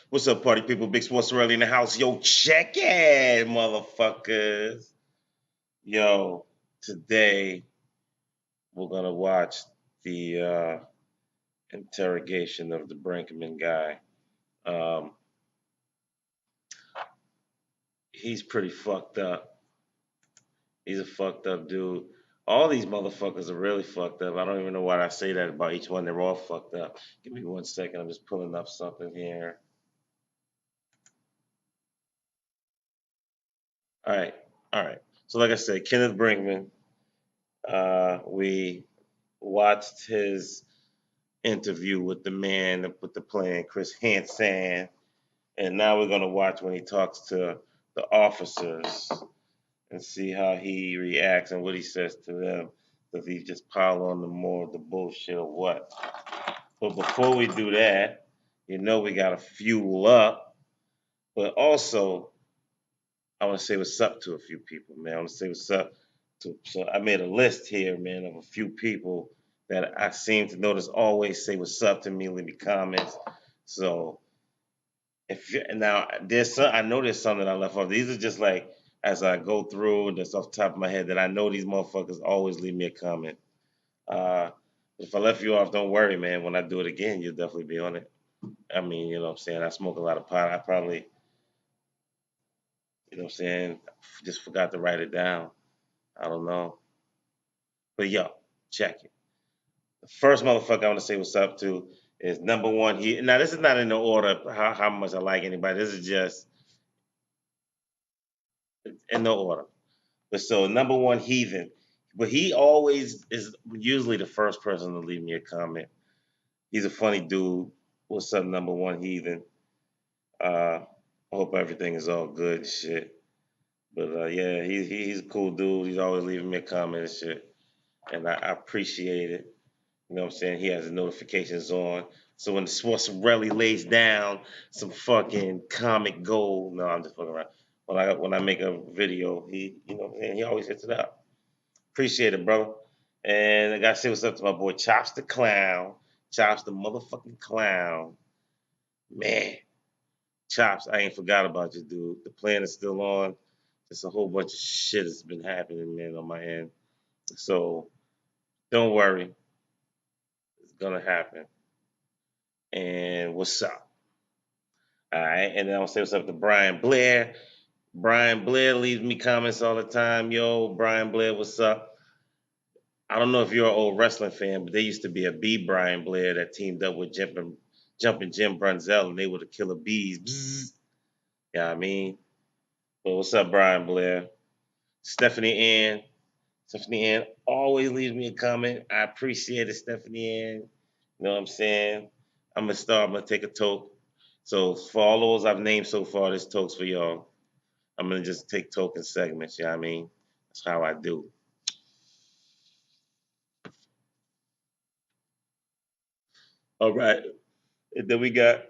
What's up, party people? Big Swarzarelli in the house. Yo, check it, motherfuckers. Yo, today we're gonna watch the interrogation of the Brinkman guy. Um, he's pretty fucked up. He's a fucked up dude. All these motherfuckers are really fucked up. I don't even know why I say that about each one. They're all fucked up. Give me 1 second. I'm just pulling up something here. All right, all right. So, like I said, Kenneth Brinkman. We watched his interview with the man with the plan, Chris Hansen, and now we're gonna watch when he talks to the officers and see how he reacts and what he says to them. Does he just pile on the more of the bullshit or what? But before we do that, we gotta fuel up. But also, I want to say what's up to a few people, man. I want to say what's up to. So I made a list here, man, of a few people that I seem to notice always say what's up to me, leave me comments. So if you, now there's some, I know there's some that I left off. These are just like as I go through, and just off the top of my head that I know these motherfuckers always leave me a comment. Uh, if I left you off, don't worry, man. When I do it again, you'll definitely be on it. I mean, you know what I'm saying? I smoke a lot of pot. I probably, you know what I'm saying, just forgot to write it down. I don't know. But yo, check it. The first motherfucker I want to say what's up to is number one. He now this is not in the order how much I like anybody. This is just in no order. But so number one heathen. But he always is usually the first person to leave me a comment. He's a funny dude. What's up, number one heathen? I hope everything is all good and shit. But yeah, he's a cool dude. He's always leaving me a comment and shit. And I appreciate it. You know what I'm saying? He has his notifications on. So when Swarzarelli lays down some fucking comic gold, no, I'm just fucking around. When I make a video, he you know what I'm saying, he always hits it up. Appreciate it, brother. And I gotta say what's up to my boy Chops the Clown. Chops the motherfucking clown. Man, Chops, I ain't forgot about you, dude. The plan is still on. Just a whole bunch of shit has been happening, man, on my end. So don't worry, it's gonna happen. And what's up? All right, and then I'll say what's up to Brian Blair. Brian Blair leaves me comments all the time. Yo, Brian Blair, what's up? I don't know if you're an old wrestling fan, but there used to be a B Brian Blair that teamed up with Jumping Jim Brunzell, and they were the Killer Bees. Bzzz. Yeah, I mean, but what's up, Brian Blair? Stephanie Ann. Stephanie Ann always leaves me a comment. I appreciate it, Stephanie Ann. You know what I'm saying? I'm gonna start. I'm gonna take a toke. So for all those I've named so far, this toke's for y'all. I'm gonna just take token segments. You know what I mean? That's how I do. All right. And then we got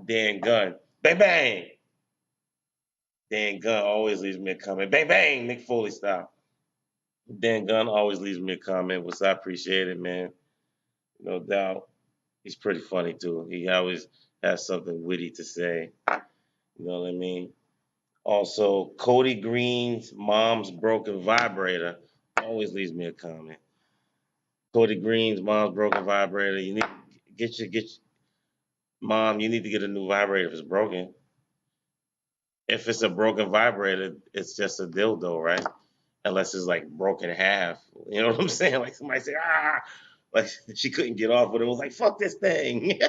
Dan Gunn. Bang bang. Dan Gunn always leaves me a comment. Bang bang. Nick Foley style. Dan Gunn always leaves me a comment, which I appreciate it, man. No doubt. He's pretty funny too. He always has something witty to say. You know what I mean? Also, Cody Green's mom's broken vibrator always leaves me a comment. Cody Green's mom's broken vibrator. You need get your mom. You need to get a new vibrator if it's broken. If it's a broken vibrator, it's just a dildo, right? Unless it's like broken in half. You know what I'm saying? Like somebody say, like she couldn't get off, but it was like, fuck this thing.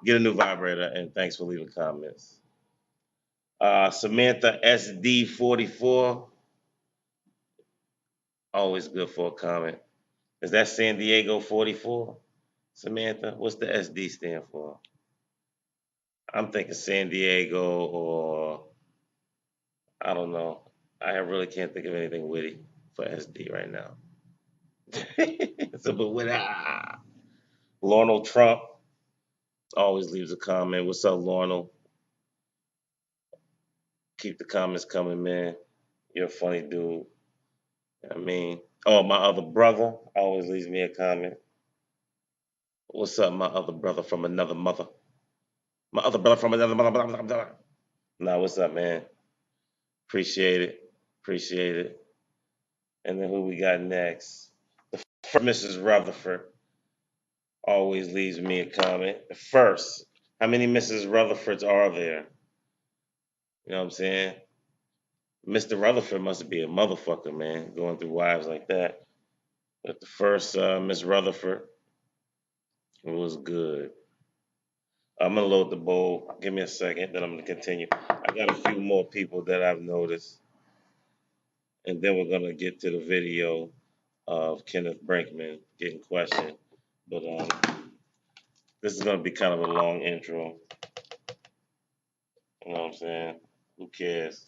Get a new vibrator, and thanks for leaving comments. Samantha SD44, always good for a comment. Is that San Diego 44? Samantha, what's the SD stand for? I'm thinking San Diego or I don't know. I really can't think of anything witty for SD right now. So, but with Lornell Trump always leaves a comment. What's up, Lornell? Keep the comments coming, man. You're a funny dude. I mean, oh, my other brother always leaves me a comment. What's up, my other brother from another mother? My other brother from another mother. Nah, what's up, man? Appreciate it. Appreciate it. And then who we got next? The first Mrs. Rutherford always leaves me a comment. The first. How many Mrs. Rutherfords are there? You know what I'm saying? Mr. Rutherford must be a motherfucker, man, going through wives like that. But the first Miss Rutherford was good. I'm gonna load the bowl. Give me a second, then I'm gonna continue. I got a few more people that I've noticed, and then we're gonna get to the video of Kenneth Brinkman getting questioned. But this is gonna be kind of a long intro. You know what I'm saying? Who cares?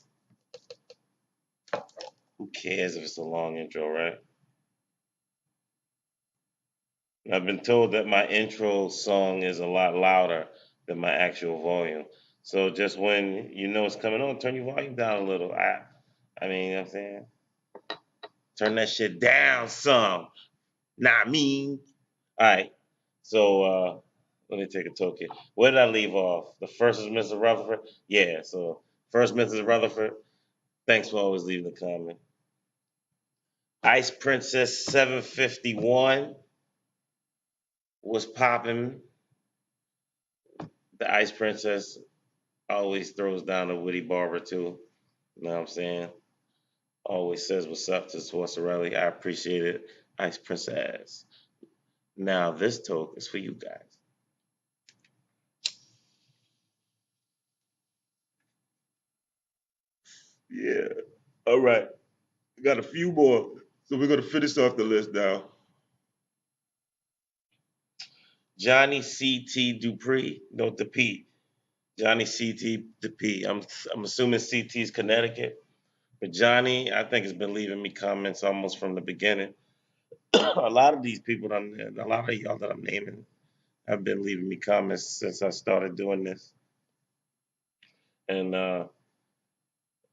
Who cares if it's a long intro, right? I've been told that my intro song is a lot louder than my actual volume. So just when you know it's coming on, turn your volume down a little. I mean, you know what I'm saying? Turn that shit down some. Not me. All right. So let me take a toke here. Where did I leave off? The first is Mr. Rutherford. Yeah. So first, Mrs. Rutherford. Thanks for always leaving a comment. Ice Princess 751 was popping. The Ice Princess always throws down a witty barber too. You know what I'm saying? Always says what's up to Swarzarelli. I appreciate it. Ice Princess. Now this talk is for you guys. Yeah. All right. We got a few more. So we're gonna finish off the list now. Johnny C.T. Dupree. No, the P. Johnny C.T. Dupree. I'm assuming C.T. is Connecticut. But Johnny, I think, has been leaving me comments almost from the beginning. A lot of these people, a lot of y'all that I'm naming, have been leaving me comments since I started doing this. And you know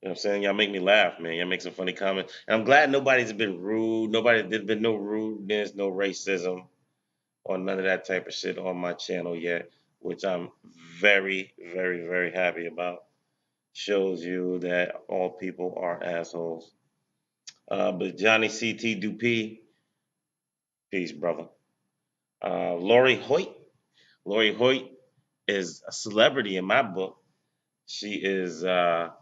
what I'm saying? Y'all make me laugh, man. Y'all make some funny comments. And I'm glad nobody's been rude. There's been no rudeness, no racism, or none of that type of shit on my channel yet, which I'm very, very, very happy about. Shows you that all people are assholes. But Johnny C.T. Dupree, peace, brother. Lori Hoyt. Lori Hoyt is a celebrity in my book. She is a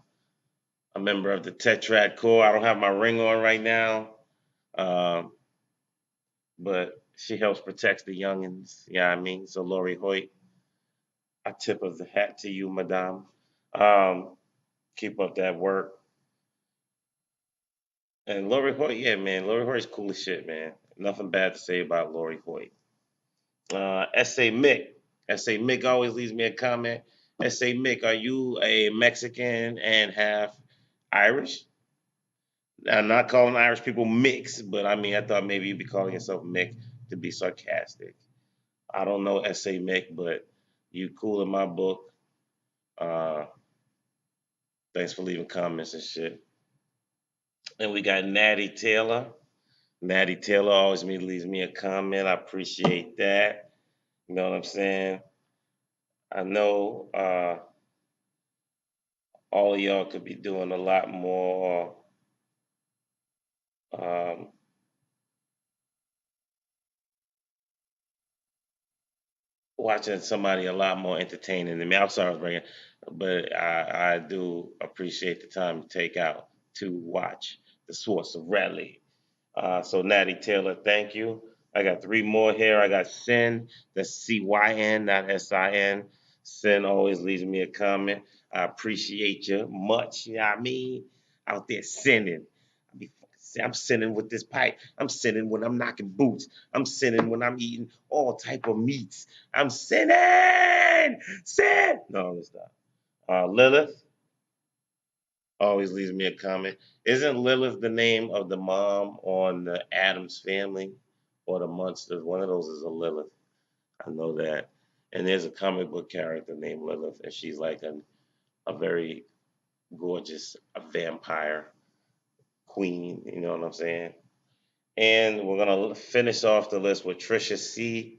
member of the Tetrad Corps. I don't have my ring on right now, um, but she helps protect the youngins. Yeah, I mean, so Lori Hoyt, I tip of the hat to you, madame. Um, keep up that work. And Lori Hoyt, yeah, man, Lori Hoyt's cool as shit, man. Nothing bad to say about Lori Hoyt. S.A. Mick. S.A. Mick always leaves me a comment. S.A. Mick, are you a Mexican and half Irish? I'm not calling Irish people mix, but I mean, I thought maybe you'd be calling yourself Mick to be sarcastic. I don't know S.A. Mick, but you cool in my book. Uh, thanks for leaving comments and shit. And we got Natty Taylor. Natty Taylor always leaves me a comment. I appreciate that. You know what I'm saying? I know all of y'all could be doing a lot more um, watching somebody a lot more entertaining than me. I'm sorry, I was bringing, but I do appreciate the time to take out to watch the Swarzarelli. So Natty Taylor, thank you. I got three more here. I got Sin, that's CYN, not SIN. Sin always leaves me a comment. I appreciate you much. You know what I mean? Out there sinning. I'm sinning with this pipe. I'm sinning when I'm knocking boots. I'm sinning when I'm eating all type of meats. I'm sinning. Sin. No, let's stop. Lilith always leaves me a comment. Isn't Lilith the name of the mom on the Adams Family or the Munsters? One of those is a Lilith. I know that. And there's a comic book character named Lilith, and she's like a very gorgeous a vampire queen. You know what I'm saying? And we're gonna finish off the list with Trisha C.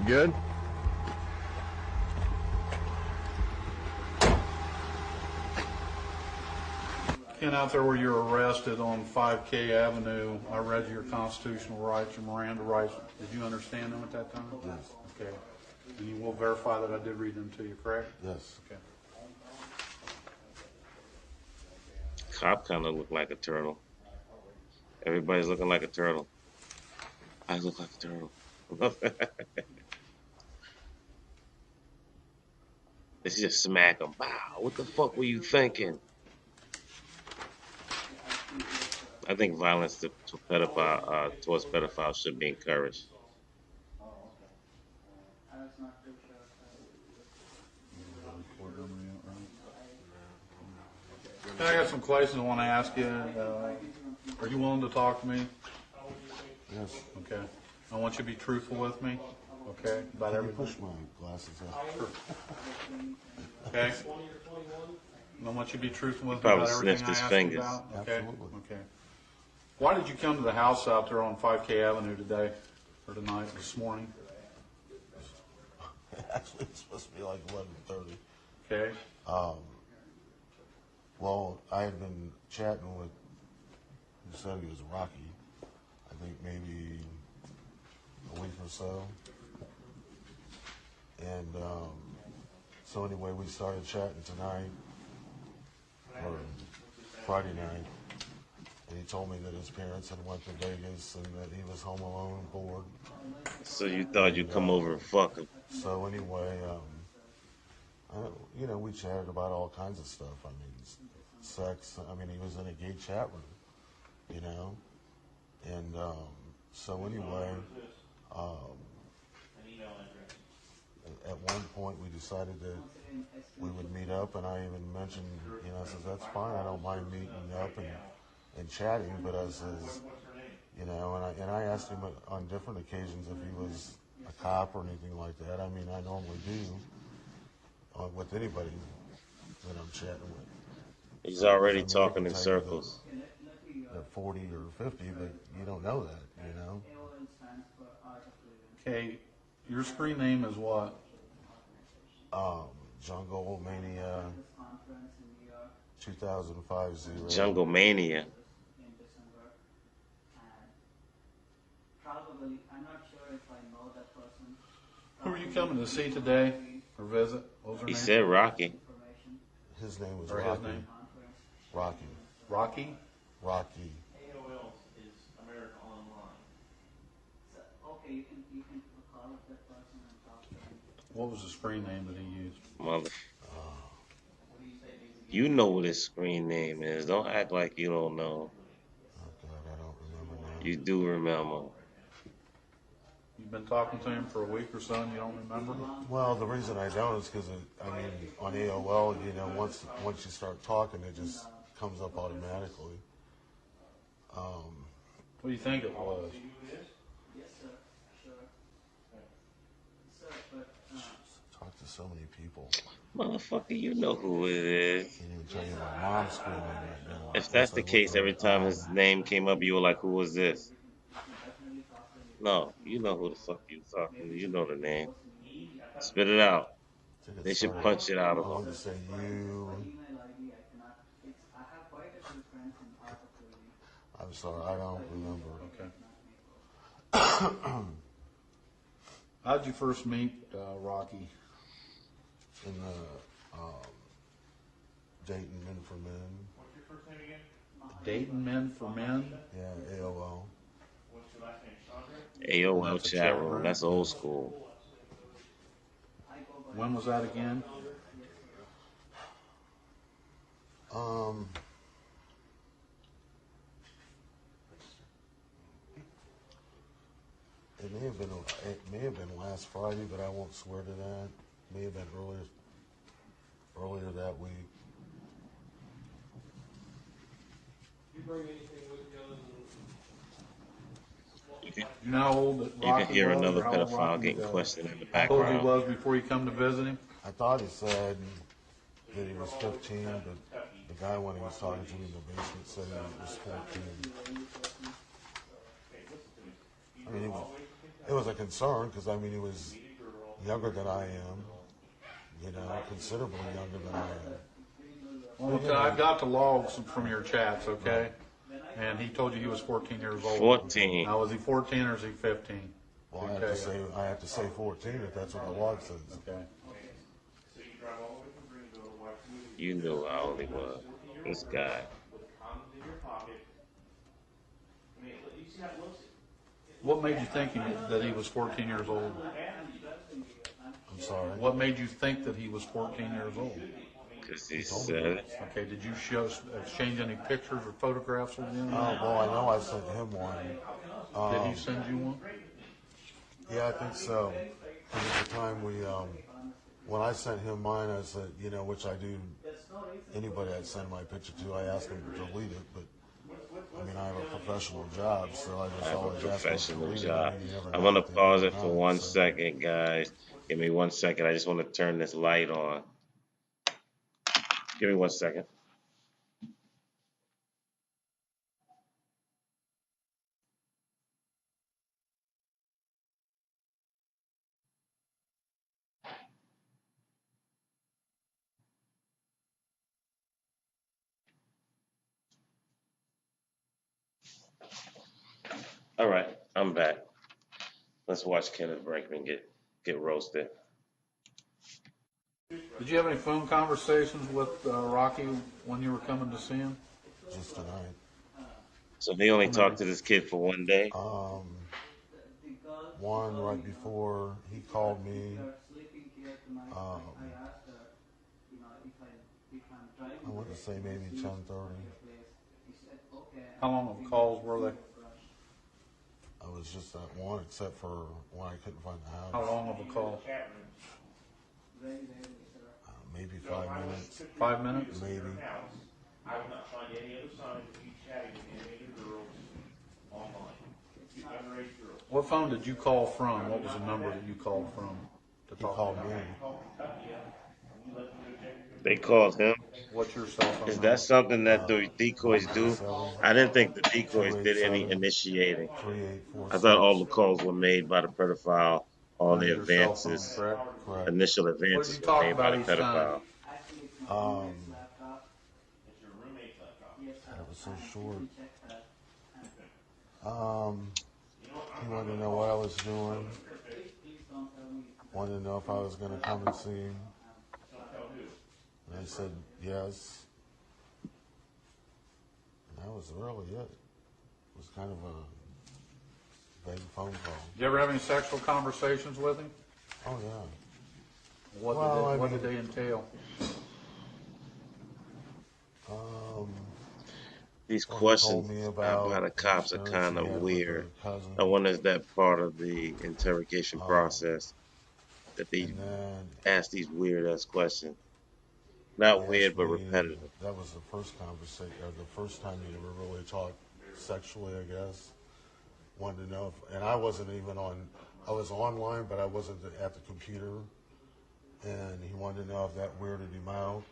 You good? Ken, out there where you were arrested on 5K Avenue, I read your constitutional rights, your Miranda rights. Did you understand them at that time? Yes. Okay. And you will verify that I did read them to you, correct? Yes. Okay. Cop kind of look like a turtle. Everybody's looking like a turtle. I look like a turtle. Let's just smack him. Wow, what the fuck were you thinking? I think violence to pedophile, towards pedophiles should be encouraged. I got some questions I want to ask you. Are you willing to talk to me? Yes. Okay. I want you to be truthful with me. Okay. About Can you everything. push my glasses up? Sure. Okay. I want you to be truthful with me Probably about everything sniffed I his asked fingers. you about. Okay. Absolutely. Okay. Why did you come to the house out there on 5K Avenue today, or tonight, this morning? Actually, it's supposed to be like 11:30. Okay. Well, I had been chatting with, who said he was Rocky, I think maybe a week or so. And so anyway, we started chatting tonight, or Friday night, and he told me that his parents had went to Vegas and that he was home alone, bored. So you thought you'd come over and fuck him. So anyway, you know, we chatted about all kinds of stuff. I mean, sex. I mean, he was in a gay chat room, you know. And so anyway, at one point we decided that we would meet up, and I even mentioned, you know, I says, that's fine. I don't mind meeting up and chatting, but I says, you know, and I asked him on different occasions if he was a cop or anything like that. I mean, I normally do with anybody that I'm chatting with. He's already I mean, talking they in can tell you circles. they're 40 or 50, but you don't know that, you know. Okay. Your screen name is what? Jungle Mania 2050. Jungle Mania. Who are you coming to see today or visit? What was her He name? said Rocky. His name was Or his Rocky. name? Rocky. Rocky? Rocky. What was the screen name that he used? Mother. You know what his screen name is. Don't act like you don't know. Oh God, I don't remember now. You do remember. You've been talking to him for a week or so and you don't remember? Well, the reason I don't is because I mean, on AOL, you know, once you start talking, it just comes up automatically. What do you think it was? Talk to so many people. Motherfucker, you know who it is. Can't even tell you my mom's screaming right now. If that's the case, every time his name came up, you were like, who was this? No, you know who the fuck you talking to. You know the name. Spit it out. They should punch it out I of him. wanted to say you. I'm sorry, I don't remember. Okay. How'd you first meet Rocky? In the Dayton Men for Men. Dayton Men for Men? Yeah, AOL. AOL chat room. That's old school. When was that again? It may have been last Friday, but I won't swear to that. It may have been earlier that week. You know how old that You Rocky can hear was, another or how old pedophile Rocky, getting questioned in the how old he background. was before you come to visit him? I thought he said that he was 15, but the guy when he was talking to me in the basement said he was 14. I mean, it was a concern because I mean he was younger than I am, you know, considerably younger than I am. Well, I've got the logs from your chats, okay? And he told you he was 14 years old. 14. Now, was he 14 or is he 15? Well, I have to say 14 if that's what the log says. Okay. You knew how old he was. This guy. What made you think that he was 14 years old? I'm sorry. What made you think that he was 14 years old? Because he said it. Okay, did you exchange any pictures or photographs with him? Oh, well, I know I sent him one. Did he send you one? Yeah, I think so. And at the time when I sent him mine, I said, you know, which I do, anybody I send my picture to, I ask them to delete it, but I mean, I have a professional job, so I just always ask them to delete it. I'm going to pause it for 1 second, guys. Give me 1 second. I just want to turn this light on. Give me 1 second. All right, I'm back. Let's watch Kenneth Brinkman get roasted. Did you have any phone conversations with Rocky when you were coming to see him? Just tonight. So he only talked to this kid for 1 day? One right before he called me. I want to say maybe 10:30. How long of calls were they? I was just at one, except for when I couldn't find the house. How long of a call? Maybe 5 minutes. 5 minutes? Maybe. I will not find any other signs of you chatting with any of the girls online. Underage girls. What phone did you call from? What was the number that you called from to He talk called about? me. They called him. What's your cell phone Is number? that something that the decoys do? I didn't think the decoys did any 287 initiating. 3846. I thought all the calls were made by the pedophile. All the Your cell phone, advances, correct? Correct. initial What did advances you were talk made by about the each time? pedophile. That was so short. He wanted to know what I was doing. Wanted to know if I was going to come and see him. And I said yes. And that was really it. It was kind of a vague phone call. Did you ever have any sexual conversations with him? Oh yeah. What did they entail? These Well, he questions told me by the about cops are the kind experience he of had with weird. her cousin. I wonder is that part of the interrogation process that they And then ask these weird ass questions. Not he weird, asked but me, repetitive. that was the first conversation, or the first time he ever really talked sexually, I guess. Wanted to know if, and I wasn't even on, I was online, but I wasn't at the computer. And he wanted to know if that weirded him out.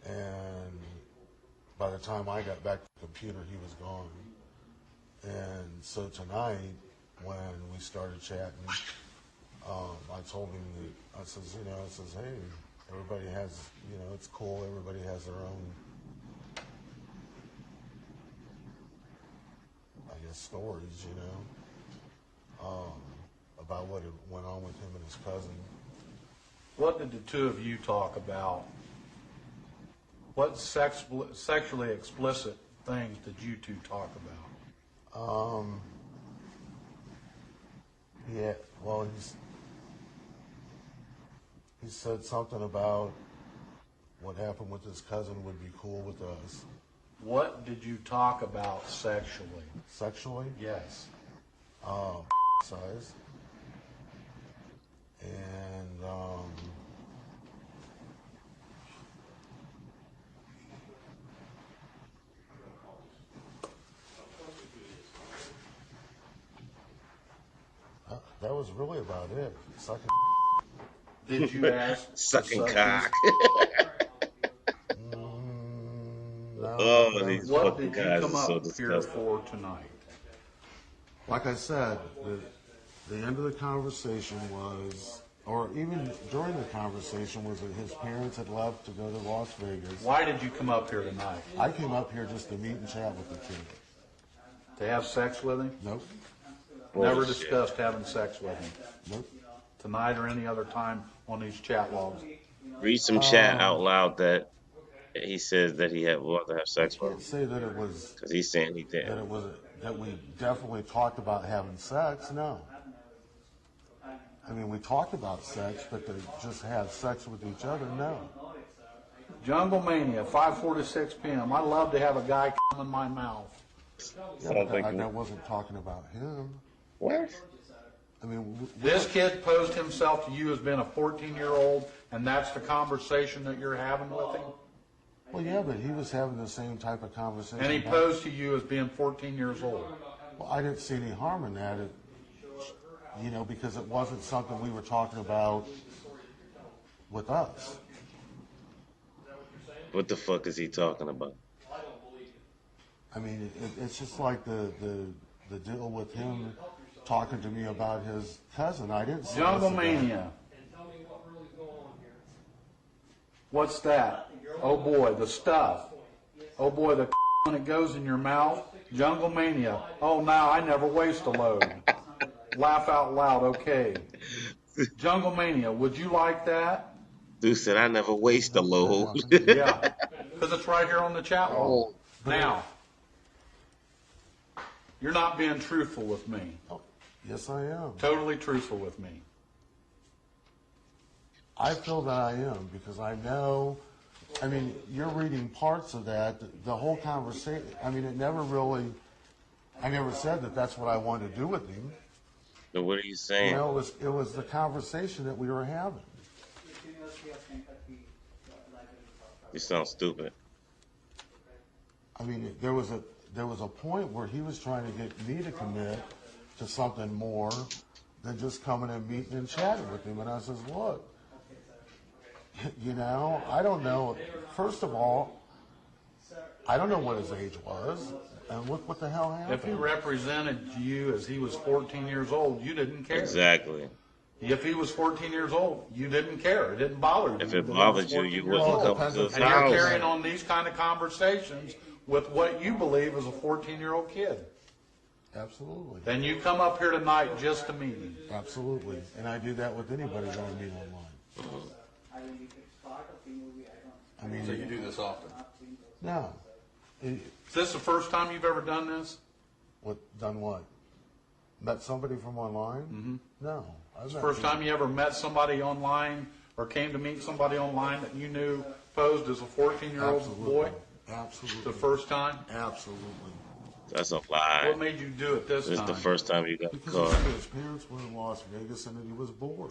And by the time I got back to the computer, he was gone. And so tonight, when we started chatting, I told him that, I says, hey, everybody has, it's cool, everybody has their own, I guess, stories, about what went on with him and his cousin. What did the two of you talk about? What sexually explicit things did you two talk about? Yeah, well, he said something about what happened with his cousin would be cool with us. What did you talk about sexually? Sexually? Yes. Size. And, that was really about it. Sucking. Did you ask? Sucking cock. No, Oh, these What fucking did you guys come are so up here disgusting. for tonight? like I said, the end of the conversation was, or even during the conversation, was that his parents had left to go to Las Vegas. Why did you come up here tonight? I came up here just to meet and chat with the kid. To have sex with him? Nope. Never Bullshit. discussed having sex with him. Nope. Tonight or any other time on these chat logs. Read some chat out loud that he says that he had wanted to have I sex with can't him. say that it was Because he's saying he did. that it was that we definitely talked about having sex. No. I mean, we talked about sex, but to just have sex with each other, no. Jungle Mania, 5:46 p.m. I love to have a guy come in my mouth. Yeah, but that wasn't talking about him. What? I mean, This kid posed himself to you as being a 14-year-old, and that's the conversation that you're having with him? well, yeah, but he was having the same type of conversation. And he posed to you as being 14 years old. Well, I didn't see any harm in that, because it wasn't something we were talking about with us. What the fuck is he talking about? I mean, it's just like the deal with him talking to me about his cousin. I didn't see Jungle this about- Mania. What's that? Oh boy, the stuff. Oh boy, the when it goes in your mouth. Jungle Mania. Oh, now I never waste a load. Laugh out loud, okay. Jungle Mania, would you like that? Dude said, I never waste a load. Yeah, because it's right here on the chat log. Now, you're not being truthful with me. Oh, yes, I am. Totally truthful with me. I feel that I am because I know. I mean, you're reading parts of that. The whole conversation. I mean, it never really. I never said that that's what I wanted to do with him. So what are you saying? It was the conversation that we were having. You sound stupid. I mean, there was a point where he was trying to get me to commit to something more than just coming and meeting and chatting with him. And I says, look, I don't know. First of all, I don't know what his age was. And look what the hell happened. If he represented you as he was 14 years old, you didn't care. Exactly. If he was 14 years old, you didn't care. It didn't bother you. If it bothered you, you wouldn't come to his And you're house. carrying on these kind of conversations with what you believe is a 14-year-old kid. Absolutely. Then you come up here tonight just to meet him. Absolutely. And I do that with anybody that I meet online. I mean, So you do this often? no. Is this the first time you've ever done this? Done what? Met somebody from online? Mm-hmm. No. First time you ever met somebody online or came to meet somebody online that you knew posed as a 14-year-old boy? Absolutely. The first time? Absolutely. That's a lie. What made you do it this This is time? the first time you got Because caught. his parents were in Las Vegas and he was bored.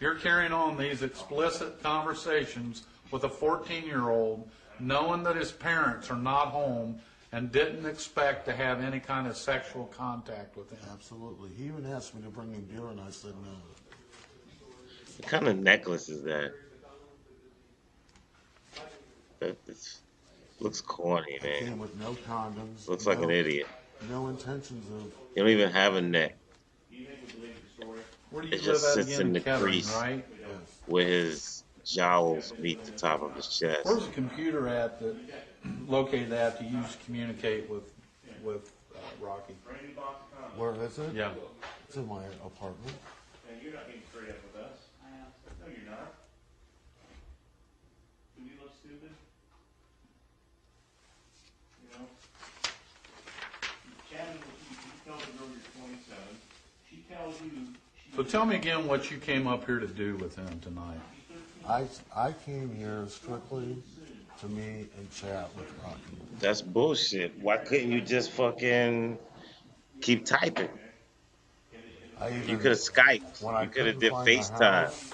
You're carrying on these explicit conversations with a 14-year-old, knowing that his parents are not home and didn't expect to have any kind of sexual contact with him. Absolutely. He even asked me to bring him beer and I said no. What kind of necklace is that? Looks corny, Came man. with no condoms. Looks like an idiot. No intentions of. You don't even have a neck. Where do you It live just at sits again? in the Kettering, crease. right? Where his jowls meet the top of his chest. Where's the computer at that located at to use to communicate with Rocky? Where is it? Yeah. It's in my apartment. And you're not getting straight up with us. No, you're not. Do you look stupid? You know? Chatting with you tell the girl you're 27. She tells you. So tell me again what you came up here to do with him tonight. I came here strictly to meet and chat with Rocky. That's bullshit. Why couldn't you just fucking keep typing? You could have Skyped. When I You could have couldn't did find the FaceTime house,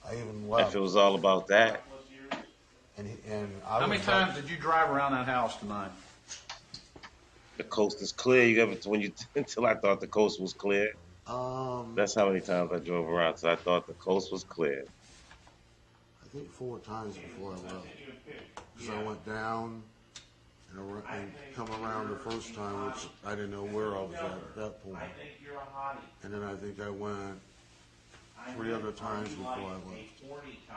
I even if left. it was all about that. And I How many was times did you drive around that house tonight? The coast is clear. You got until I thought the coast was clear. That's how many times I drove around. So I thought the coast was clear. I think 4 times before I left. So I went down and come around the first time, which I didn't know where I was at that point. And then I think I went 3 other times before I left. Horny type.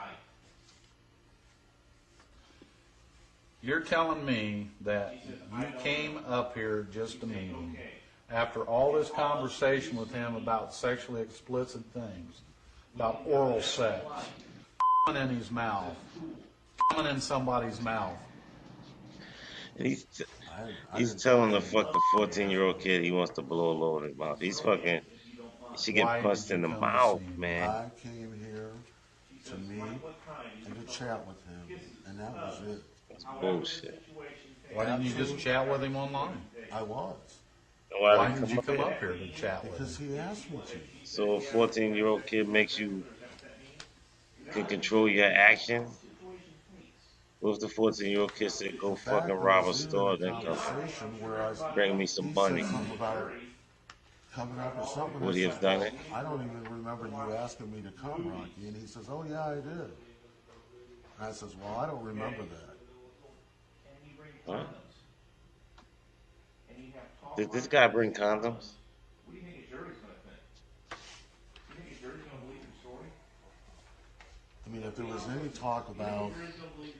You're telling me that you came up here just to meet him after all this conversation with him about sexually explicit things, about oral sex, in his mouth, coming in somebody's mouth. And he's I he's didn't telling tell the him. fuck the 14-year-old kid he wants to blow a load in his mouth. He's fucking. He should get Why punched did in you the come to mouth, see him? man. I came here to meet and to chat with him, and that was it. That's bullshit. Why didn't you just chat with him online? I was. Why did you come up here to chat with Because him? he asked me to. So a 14-year-old kid makes you can control your actions. What if the 14-year-old kid said, "Go In fact, fucking there rob a was even store, a then come conversation where bring me some he money"? said something about coming up or something. Would I he said, have done it? I don't even remember you asking me to come, Rocky. And he says, oh, yeah, I did. And I says, well, I don't remember that. Huh? Did this guy bring condoms? What do you think a jury's going to think? You think a jury's going to believe your story? I mean, if there was any talk about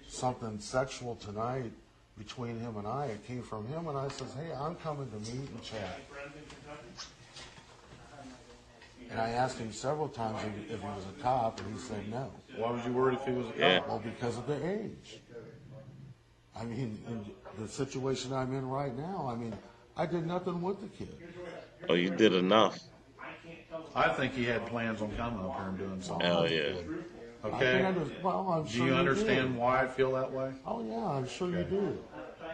something sexual tonight between him and I, it came from him, and I says, hey, I'm coming to meet and chat. And I asked him several times if he was a cop, and he said no. Why was you worried if he was a cop? Yeah. Well, because of the age. I mean, in the situation I'm in right now, I mean, I did nothing with the kid. Oh, you did enough. I think he had plans on coming up here and doing something. Hell with the yeah. kid. I think Okay? I'm Do sure you understand did. why I feel that way? Oh, yeah, I'm sure you do.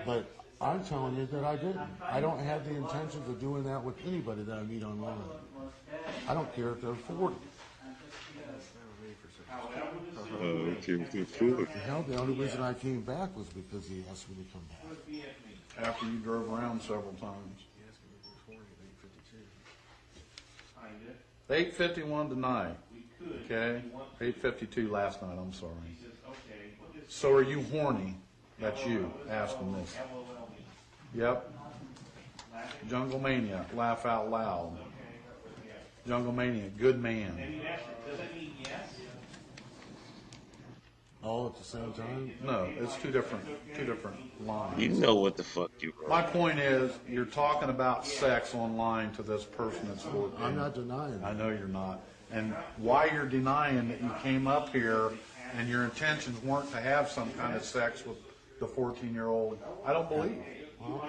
But I'm telling you that I didn't. I don't have the intentions of doing that with anybody that I meet online. I don't care if they're 40. Hell, the only reason I came back was because he asked me to come back. After you drove around several times. 8:51 tonight. Okay? 8:52 last night, I'm sorry. So are you horny? That's you asking this. Yep. Jungle Mania, laugh out loud. Jungle Mania, good man. All at the same time? No, it's two different lines. You know what the fuck you wrote. My point is, you're talking about sex online to this person that's 14. I'm not denying I that. know you're not. And why you're denying that you came up here and your intentions weren't to have some kind of sex with the 14-year-old, I don't believe. Well,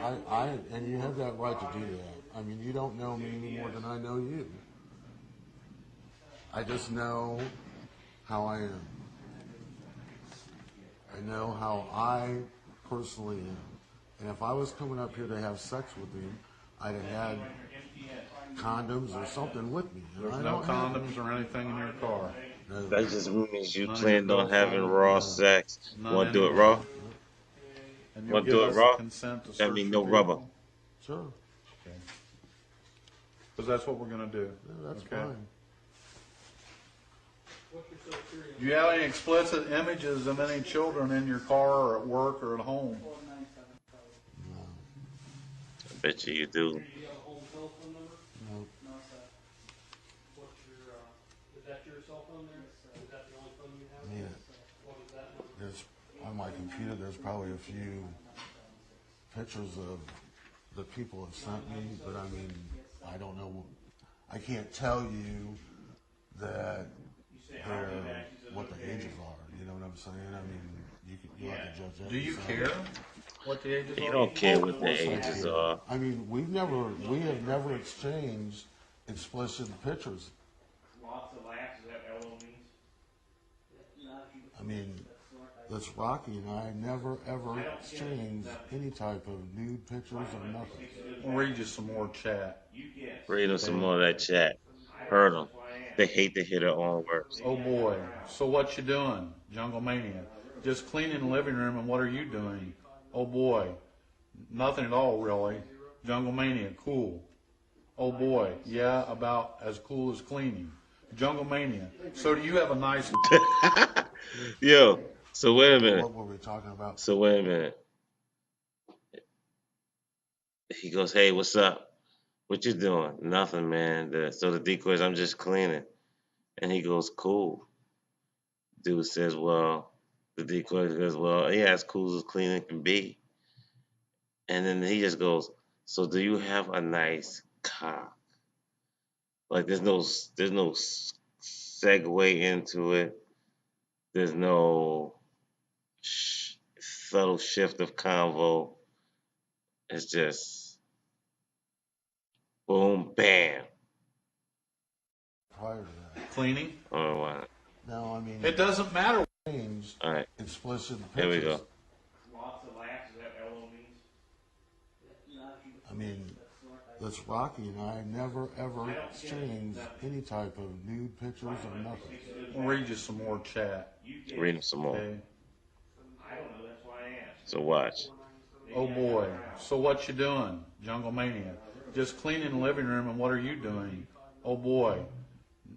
and you have that right to do that. I mean, you don't know me any more than I know you. I just know how I am. I know how I personally am. And if I was coming up here to have sex with him, I'd have had condoms or something with me. And There's I no don't have condoms or anything in your car. it. That just means you None of planned your on having girlfriend, raw sex. none Want to do it anyway. raw? And you'll Want to give do it us raw? consent to That search means your no rubber. vehicle? Sure. Okay. Because that's what we're going to do. Yeah, that's Okay? fine. Do you have any explicit images of any children in your car or at work or at home? No. I bet you do. Do you have a home telephone number? No. No. What's your, is that your cell phone there? Is that the only phone you have? Yeah. What is that number? There's on my computer. There's probably a few pictures of the people have sent me, but I mean, I don't know. I can't tell you that they're what the ages are. You know what I'm saying? I mean, you have to judge that. Do you yourself. care what the ages You are? don't care what Of the course I ages care. are. I mean, we have never exchanged explicit pictures. Lots of laughs, is that what LO means? I mean, this Rocky and I never ever exchanged any type of nude pictures or nothing. We'll read you some more chat. Read them some more of that chat. Heard them. They hate to hear their own words. Oh boy, so what you doing? Jungle Mania. Just cleaning the living room, and what are you doing? Oh boy, nothing at all really. Jungle Mania, cool. Oh boy, yeah, about as cool as cleaning. Jungle Mania. So do you have a nice... Yo, so wait a minute. What were we talking about? So wait a minute. He goes, "Hey, what's up? What you doing?" "Nothing, man." So the decoys, "I'm just cleaning." And he goes, cool. Dude says, well, the decoy says, well, yeah, as cool as clean as can be. And then he just goes, so do you have a nice cock? Like there's no segue into it. There's no subtle shift of convo. It's just boom, bam. Prior to that. Cleaning? Oh, wow. No, I mean, It doesn't matter. changed All right, explicit here we pictures. go. Lots of laughs, is that LO means? I mean, this Rocky and I never ever exchanged any type of nude pictures or nothing. We'll read you some more chat. Read him some more. Okay. I don't know, that's why I asked. So watch. Oh boy. So what you doing? Jungle Mania. Just cleaning the living room, and what are you doing? Oh boy.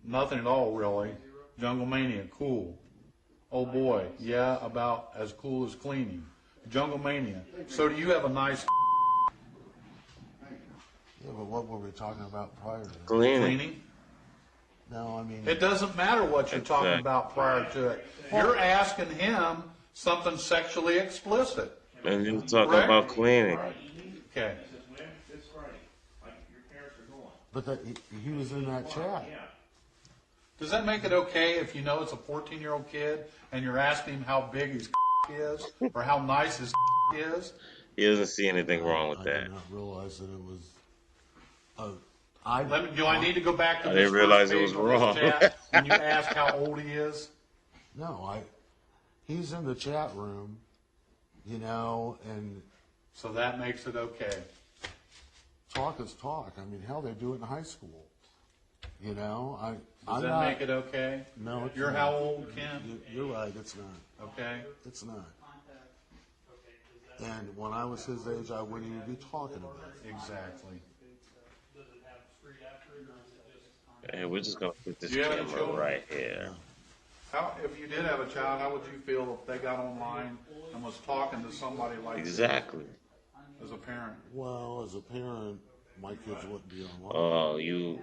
Nothing at all, really. Jungle Mania. Cool. Oh boy. Yeah, about as cool as cleaning. Jungle Mania. So do you have a nice Yeah, but what were we talking about prior to that? cleaning? No, I mean, It doesn't matter what you're talking Exactly. about prior to it. You're asking him something sexually explicit. And you were talking Correct? about cleaning. Okay. This is when it's Friday, like your parents are going. but that he was in that chat. Yeah. Does that make it okay if you know it's a 14-year-old kid and you're asking him how big his is or how nice his is? He doesn't see anything wrong with I that. did not realize that it was. Do I need to go back to I this didn't realize first it was page of this wrong. chat when you ask how old he is? No, he's in the chat room, you know, and So that makes it okay. talk is talk. I mean, hell, they do it in high school. You know, Does I'm that not. make it okay? No, it's You're not. how old, Ken? You're right. It's not. Okay. It's not. And when I was his age, I wouldn't even be talking about it. Exactly. Does it have street after it, or is it just? And we're just gonna put this Do you have any camera children? right here. How, if you did have a child, how would you feel if they got online and was talking to somebody like Exactly. this as a parent? Well, as a parent, my kids wouldn't be online. Oh,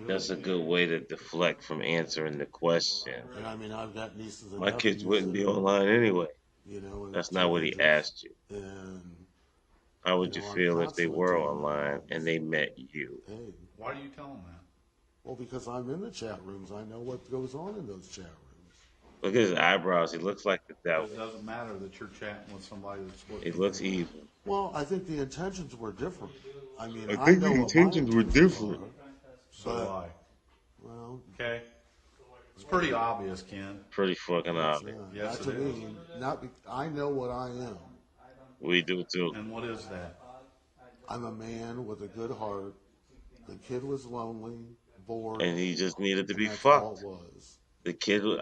that's a good way to deflect from answering the question. And I mean, I've got nieces and My kids nephews wouldn't be that, online anyway. you know, and That's not what he teenagers, asked you. And How would you I'm feel if they constantly were telling them, online and they met you? hey, Why do you tell them that? well, because I'm in the chat rooms, I know what goes on in those chat rooms. Look at his eyebrows. He looks like the devil. It doesn't matter that you're chatting with somebody that's He looking. looks evil. Well, I think the intentions were different. I mean, I think know the what my intentions were different. are, So do I. well, Okay? It's pretty obvious, Ken. Pretty fucking it's obvious. not. Yes, Not to it is. me. I know what I am. We do too. And what is that? I'm a man with a good heart. The kid was lonely, bored, And he just needed to and be that's all fucked. it was.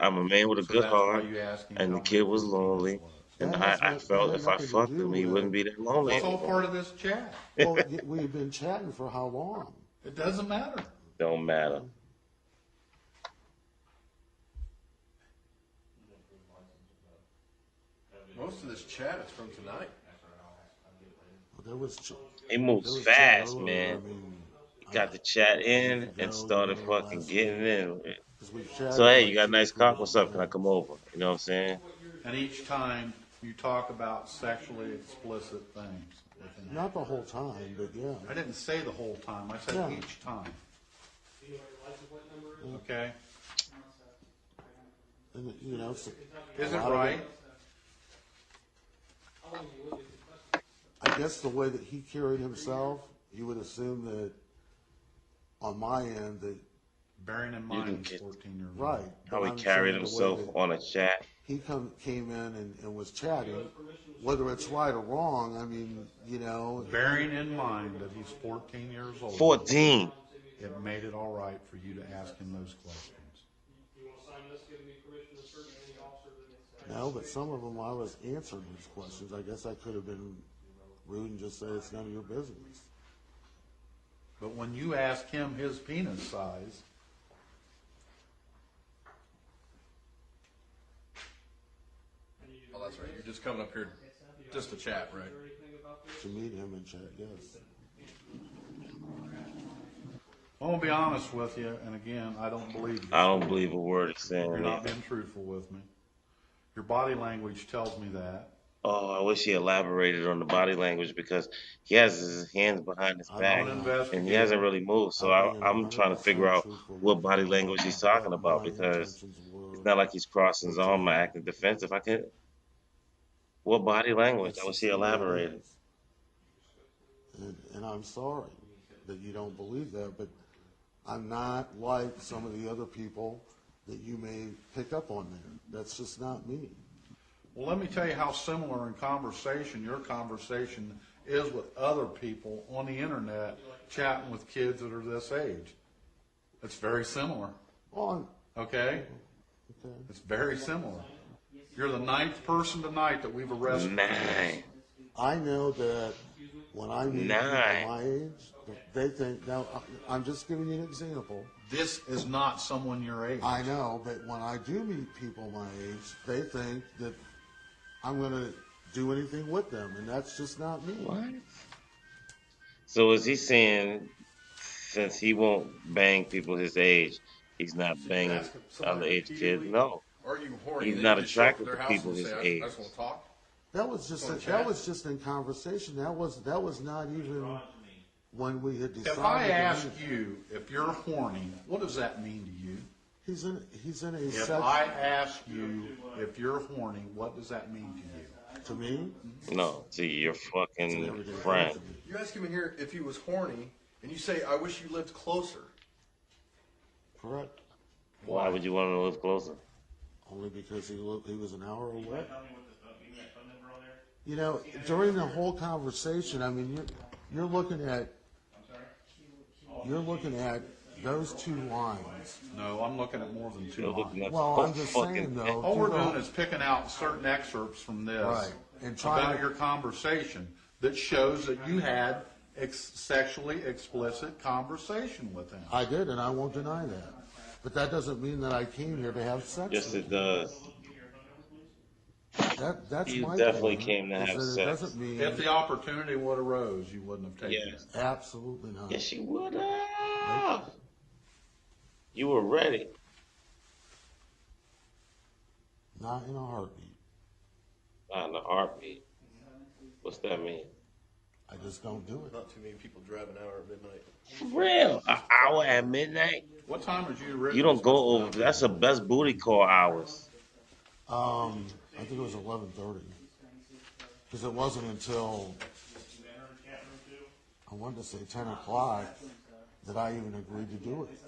I'm a man with a So good that's why heart, you asking and how the kid big was his lonely, penis was. and That I had felt if I nothing to fucked do him, he with- wouldn't be that lonely That's all anymore. part of this chat. Well, we've been chatting for how long? It doesn't matter. Don't matter. Most of this chat is from tonight. There was. He there moves was fast, chat earlier, man. I mean, Got the chat in ago, and started you know, fucking last getting week. in. 'Cause we've chatted So hey, like you got a 2 nice people cock. What's up? Can I now. come over? You know what I'm saying? And each time you talk about sexually explicit things. with him. Not the whole time, but yeah. I didn't say the whole time. I said Yeah. each time. Do you know what your license plate number is? Okay? And, you know, so Is a it lot of right? How long do you live with your I guess the way that he carried himself, you would assume that on my end that Bearing in can mind he's get- 14 years old. right. How but he I'm carried saying the way himself that on a chat. he came in and was chatting, whether it's right or wrong. I mean, you know, Bearing in mind that he's 14 years old. 14. It made it all right for you to ask him those questions. You want to sign this, giving me permission to search any officer that no, but some of them I was answering his questions. I guess I could have been rude and just say it's none of your business. But when you ask him his penis size, Oh, that's right. You're just coming up here just to chat, right? To meet him and chat, yes. I'm gonna be honest with you, and again, I don't believe you. I don't believe a word he's saying. You're not either. being truthful with me. Your body language tells me that. Oh, I wish he elaborated on the body language because he has his hands behind his I'm back Don't being, and he investigate. hasn't really moved. So I'm being I'm trying to figure 100% out truthful what with body you language he's talking what about my because intentions were it's not like he's crossing his arm or portrayed. acting defensive. I can What body language? That's I wish just he the way it elaborated. is. And I'm sorry that you don't believe that, but I'm not like some of the other people that you may pick up on there. That's just not me. Well, let me tell you how similar in conversation your conversation is with other people on the internet chatting with kids that are this age. It's very similar. Well, Okay? okay. It's very similar. You're the 9th person tonight that we've arrested. 9. I know that when I meet people 9. my age, they think, now, I'm just giving you an example. This is not someone your age. I know, but when I do meet people my age, they think that I'm going to do anything with them, and that's just not me. What? So is he saying since he won't bang people his age, he's not So you banging ask somebody underage kids? repeatedly, No. "Are you horny?" He's And then not you just show up at attracted their to house people and his say, age. I just want to talk. That was just On that chat? was just in conversation. That was not even when we had decided. If I to ask meet. you if you're horny, what does that mean to you? He's in a If sex I ask you if you're horny, what does that mean to you? to me. No, to your It's an fucking everyday thing friend. to me. You ask him in here if he was horny, and you say, "I wish you lived closer." Correct. Why would you want to live closer? Only because he was an hour away. You know, during the whole conversation, I mean, you're looking at those two lines. No, I'm looking at more than 2 You're looking lines. at Well, the I'm just fucking saying though. All we're through the- doing is picking out certain excerpts from this Right. And trying about to- your conversation that shows that you had sexually explicit conversation with him. I did, and I won't deny that. But that doesn't mean that I came here to have sex. Yes, with it does. That's You my definitely point, came to is have that sex. It doesn't mean If the opportunity would arose, you wouldn't have taken Yes. it. absolutely not. Yes, you would have. You were ready. Not in a heartbeat. Not in a heartbeat. What's that mean? I just don't do it. Not too many people drive an hour at midnight. For real? An hour at midnight? What time was you originally You don't go supposed to over. That's the best booty call hours. I think it was 11:30, because it wasn't until I wanted to say 10 o'clock that I even agreed to do it.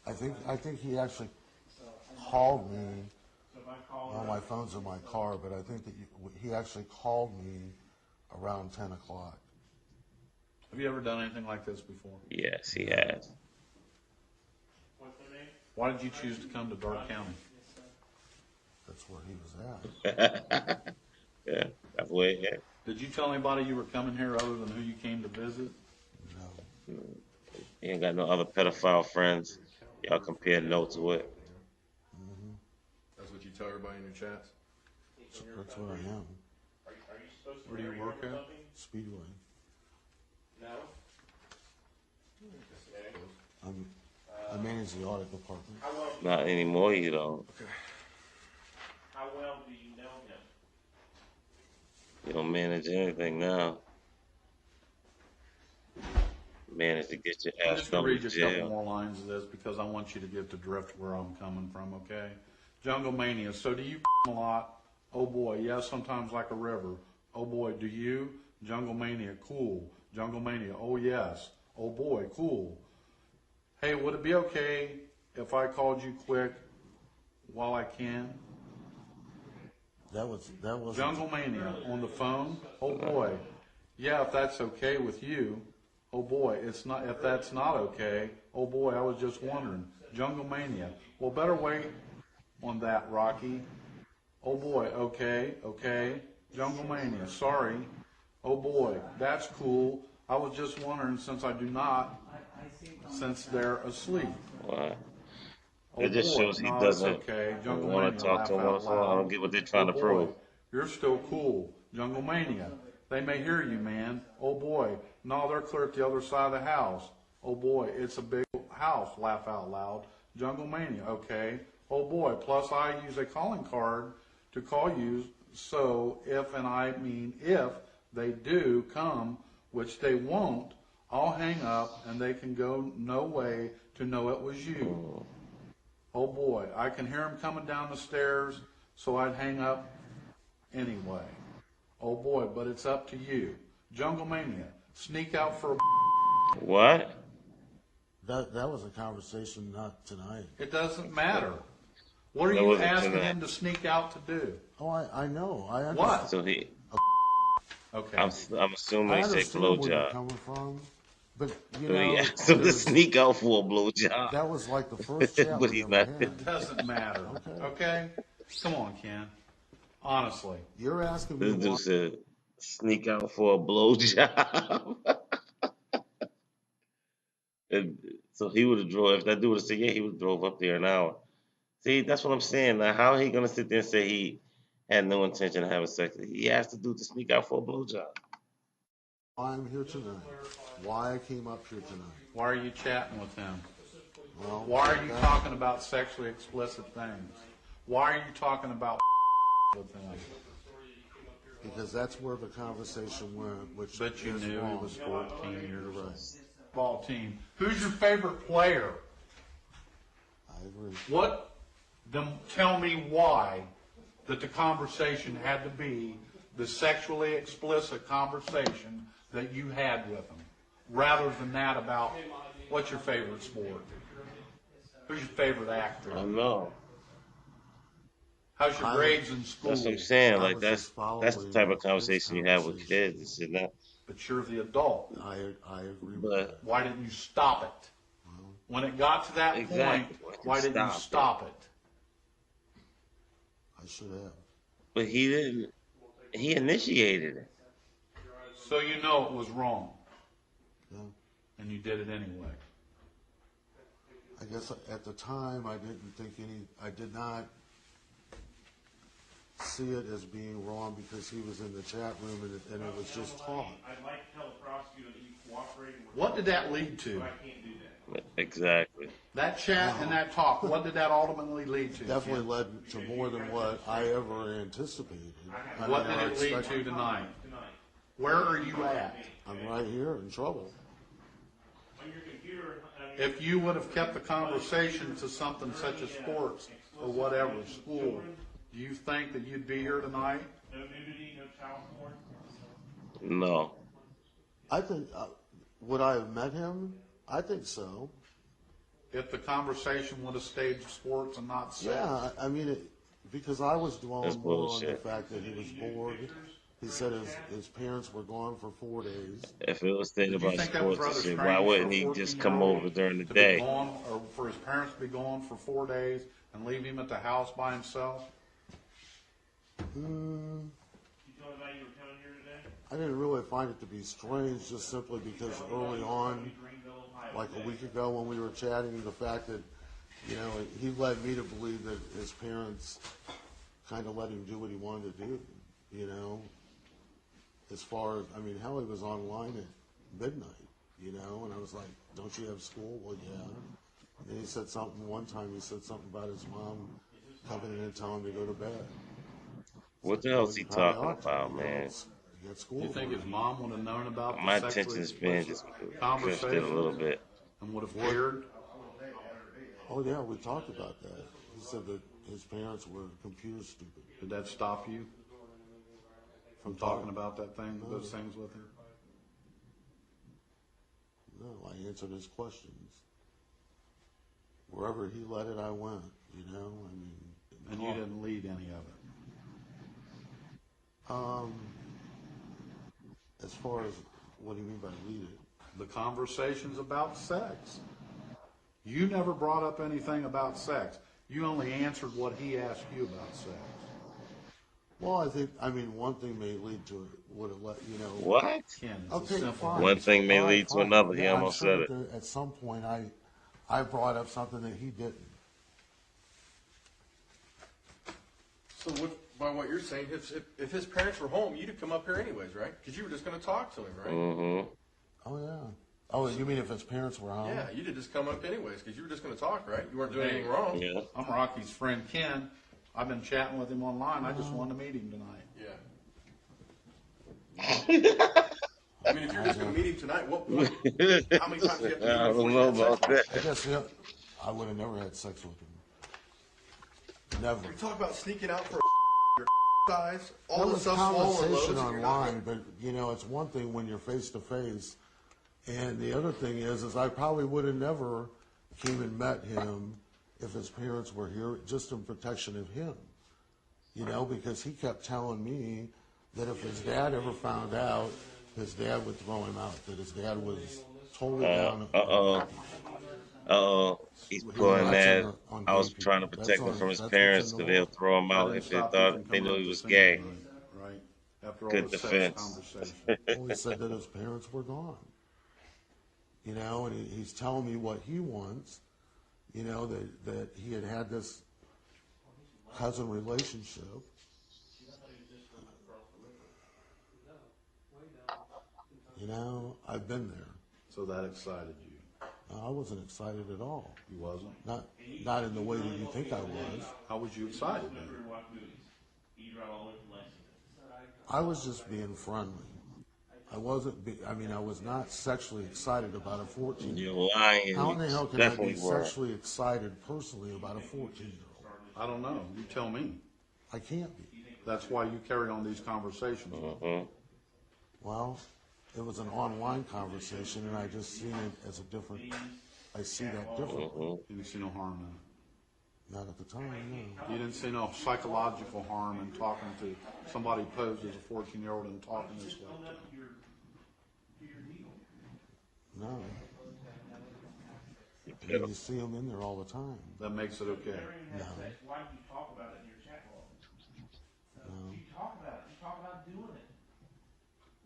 I think he actually called me. Well, my phone's in my car, but I think that he actually called me around 10 o'clock. Have you ever done anything like this before? Yes, he has. Why did you choose to come to Dark County? That's where he was at. Yeah, that's where it is. Did you tell anybody you were coming here other than who you came to visit? No. He ain't got no other pedophile friends. Y'all compare notes to it. That's what you tell everybody in your chats. That's where I am. Where do you work at? Speedway. I manage the audit department. Not anymore, you don't. How well do you know him? You don't manage anything now. Manage to get your I'm ass just going dumped to in read you a couple jail. more lines of this because I want you to get the drift where I'm coming from, okay? Jungle Mania. So do you a lot? Oh boy, yes, sometimes like a river. Oh boy, do you? Jungle Mania, cool. Jungle Mania, oh yes. Oh boy, cool. Hey, would it be okay if I called you quick while I can? That was Jungle Mania on the phone. Oh boy, yeah, if that's okay with you. Oh boy, it's not. If that's not okay. Oh boy, I was just wondering. Jungle Mania. Well, better wait on that, Rocky. Oh boy, okay. Jungle Mania. Sorry. Oh boy, that's cool. I was just wondering since I do not, since they're asleep. What? Oh It just boy, shows he no, doesn't it's okay. Jungle want Mania, to talk laugh to him on the out phone. I loud. don't get what they're trying Oh to boy, prove. you're still cool. Jungle Mania. They may hear you, man. Oh boy, no, they're clear at the other side of the house. Oh boy, it's a big house. Laugh out loud. Jungle Mania. Okay. Oh boy, plus I use a calling card to call you. So if, and I mean if they do come, which they won't, I'll hang up and they can go no way to know it was you. Oh boy, I can hear him coming down the stairs, so I'd hang up anyway. Oh boy, but it's up to you. Jungle Mania, sneak out for a... What? That was a conversation not tonight. It doesn't matter. What are That you wasn't asking tonight. him to sneak out to do? Oh, I know. I understand. What? So he, Okay. I'm assuming I he said understand where you're blowjob. coming from, but you So he know, asked him to there's- sneak out for a blowjob. that was like the first chat But we he's ever not. had. It doesn't matter. Okay? Come on, Ken. Honestly. You're asking me This dude why. said, sneak out for a blowjob. And so he would have drove, if that dude would have said, yeah, he would have drove up there an hour. See, that's what I'm saying. Now, how he going to sit there and say he had no intention of having sex? He asked the dude to sneak out for a blowjob. Why I'm here tonight. Why I came up here tonight. Why are you chatting with him? Well, Why are you that- talking about sexually explicit things? Why are you talking about with him? Because that's where the conversation went, which But you is knew wrong. he was 14 years old. Right. Ball team. Who's your favorite player? I agree. What? Then tell me why that the conversation had to be the sexually explicit conversation that you had with him, rather than that about what's your favorite sport? Who's your favorite actor? I don't know. How's your grades in school? That's what I'm saying. I Like, was that's just following the type of his conversation you have with conversation. kids. It's not, But you're the adult. I agree with but that. Why didn't you stop it? When it got to that Exactly. point, why didn't you Stop it. stop it? I should have. but he didn't. He initiated it. So you know it was wrong, Yeah. and you did it anyway. I guess at the time I did not see it as being wrong because he was in the chat room and it was just talk. I'd like to tell the prosecutor that you cooperated with. What did that lead to? But I can't do that. Exactly. That chat and that talk, what did that ultimately lead to? Definitely Ken? led to more than what I ever anticipated. I What mean, did I it lead expect- to tonight? Where are you at? I'm right here in trouble. On your computer, If you would have kept the conversation to something such as sports or whatever, school, do you think that you'd be here tonight? no nudity, no child porn. No. I think, would I have met him? I think so. If the conversation would have stayed sports and not sex? Yeah, I mean, because I was That's dwelling more on the bullshit. fact that he was bored. He said his parents were gone for 4 days. If it was stated Did you about think that was sports rather and shit, strange why wouldn't for a he just come 14-year-old over during the to be day? gone, or for his parents to be gone for 4 days and leave him at the house by himself? You tell me about you were telling here today? I didn't really find it to be strange, just simply because early on, like a week ago when we were chatting, the fact that, you know, he led me to believe that his parents kind of let him do what he wanted to do, you know, as far as, I mean, hell, he was online at midnight, you know, and I was like, don't you have school? Well, yeah. And then he said something, one time he said something about his mom coming in and telling him to go to bed. What the hell is he You probably talking ought to, about, you know, man? You got school. Do you think his mom would have known about My the sexually attention span explicit just drifted a conversation little bit. and would have cared? Oh, yeah, we talked about that. He said that his parents were computer stupid. Did that stop you from talking about that thing, those things with her? No, I answered his questions. Wherever he led it, I went, you know, I mean. And you didn't lead any of it? As far as, what do you mean by lead it? The conversation's about sex. You never brought up anything about sex. You only answered what he asked you about sex. Well, I think, I mean, one thing may lead to it, would have let, you know. What? Ken, it's Okay, a simple. fine. One thing may All right, lead to fine. another. He Yeah, I'm almost sure said that it. there- At some point, I brought up something that he didn't. So by what you're saying, if his parents were home, you'd have come up here anyways, right? Because you were just going to talk to him, right? Mm-hmm. Oh, yeah. Oh, you mean if his parents were home? Yeah, you'd have just come up anyways because you were just going to talk, right? You weren't doing anything wrong. Yeah. I'm Rocky's friend Ken. I've been chatting with him online. I just wanted to meet him tonight. Yeah. I mean, if you're just going to meet him tonight, what? How many times do you have to meet I him before don't you know have sex about with him? that. I guess, yeah, I would have never had sex with him. Never. You talk about sneaking out for your size, all That the was stuff swollen loads. conversation and you're not online, but you know, it's one thing when you're face to face, and the other thing is I probably would have never came and met him if his parents were here, just in protection of him. You know, because he kept telling me that if his dad ever found out, his dad would throw him out. That his dad was totally down. He's Well, pulling that's that. on I gay was trying to people. protect him from his That's parents what's in because the they'll law. throw him I out didn't if they stop you from thought they coming knew up he to was single gay. tonight, right? After all Good the sex defense. conversation. Well, he said that his parents were gone. You know, and he's telling me what he wants. You know, that he had this cousin relationship. You know, I've been there. So that excited you. I wasn't excited at all. You wasn't? Not in the way that you think I was. How was you excited then? I was just being friendly. I wasn't. I was not sexually excited about a 14-year-old. You're lying. How in the hell You can I be definitely were. sexually excited personally about a 14-year-old? I don't know. You tell me. I can't be. That's why you carry on these conversations. Mm-hmm. Well, it was an online conversation, and I just seen it as a different. I see that differently. Mm-hmm. You didn't see no harm in it. Not at the time, no. You didn't see no psychological harm in talking to somebody posed as a 14-year-old and talking this way. No. I mean, you see them in there all the time. That makes it okay. No. Why do you talk about it in your chat log? No. You talk about it. You talk about doing it.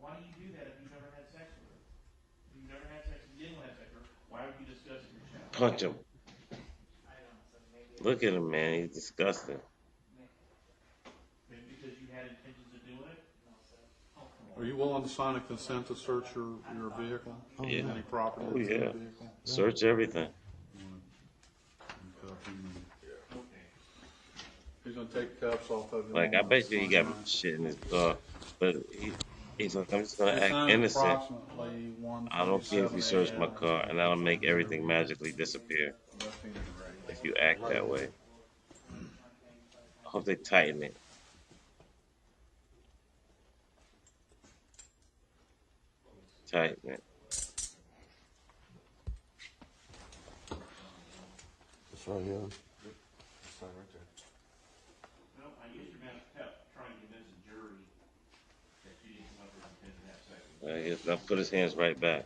Why do you do that if you've never had sex with her? If you've never had sex, if you didn't have sex with her, why would you discuss it in your chat log? Punch him. Look at him, man. He's disgusting. Maybe because you had intentions of doing it? Are you willing to sign a consent to search your vehicle? Oh, Yeah. Any property Oh, that's in the yeah. vehicle? Search everything. He's gonna take cuffs off of you. Like, I bet you he got shit in his car. But he's like, I'm just going to act innocent. I don't care if you search my car, and that'll make everything magically disappear if you act that way. I hope they tighten it. Tighten it. It's right here. Well, I guess you're going to try and convince the jury that you didn't come up with intent to have sex with her. I guess I'll put his hands right back.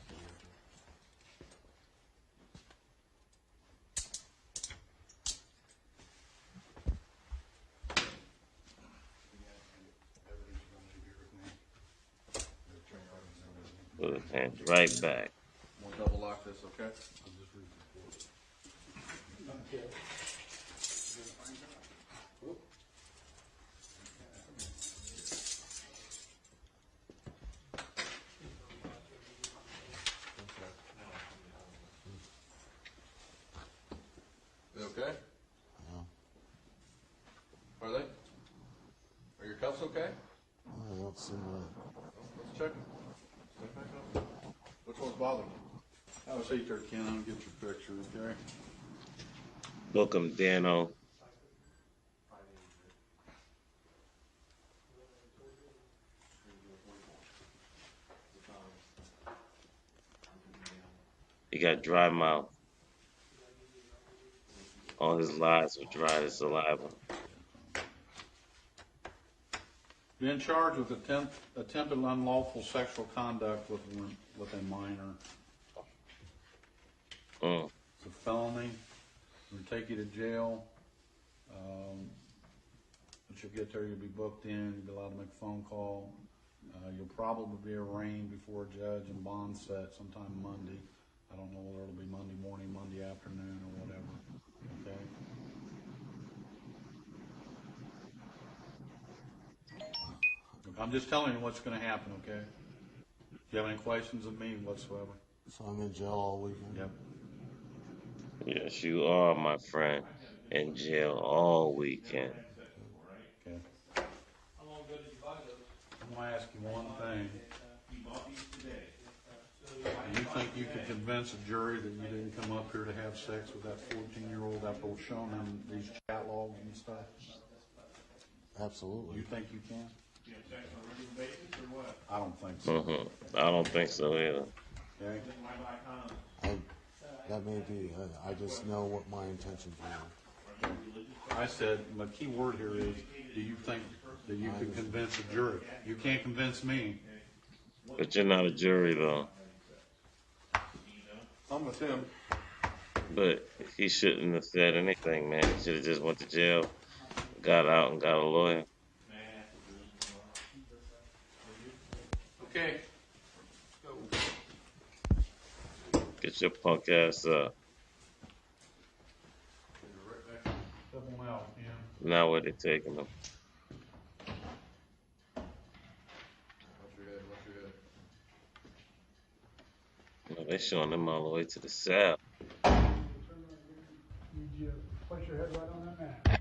Put his hands right back. We'll double lock this, okay? You okay? No. Are they? Are your cuffs okay? I don't see right. Let's check them. Step back up. Which one's bothering you? Have a seat there, Ken. I'll get your picture, okay? Book him, Dano. He got dry mouth. All his lies were dry as saliva. Been charged with attempted unlawful sexual conduct with a minor. Mm. It's a felony. We'll take you to jail. Once you get there, you'll be booked in. You'll be allowed to make a phone call. You'll probably be arraigned before a judge and bond set sometime Monday. I don't know whether it'll be Monday morning, Monday afternoon, or whatever. Okay? I'm just telling you what's going to happen, okay? Do you have any questions of me whatsoever? So I'm in jail all weekend. Yep. Yes, you are, my friend. In jail all weekend. Okay. How long ago did you buy those? I'm going to ask you one thing. He bought these today. Do you think you could convince a jury that you didn't come up here to have sex with that 14-year-old after showing them these chat logs and stuff? Absolutely. You think you can? You have sex on a regular basis or what? I don't think so. I don't think so either. Okay? Why buy condoms? That may be. I just know what my intentions were. I said, my key word here is, do you think that you could convince a jury? You can't convince me. But you're not a jury, though. I'm with him. But he shouldn't have said anything, man. He should have just went to jail, got out, and got a lawyer. Okay. Get your punk ass up. Step on out, Ken. Now where they taking him? Watch your head, watch your head. No, they showing him all the way to the south. Need you to place your head right on that mat.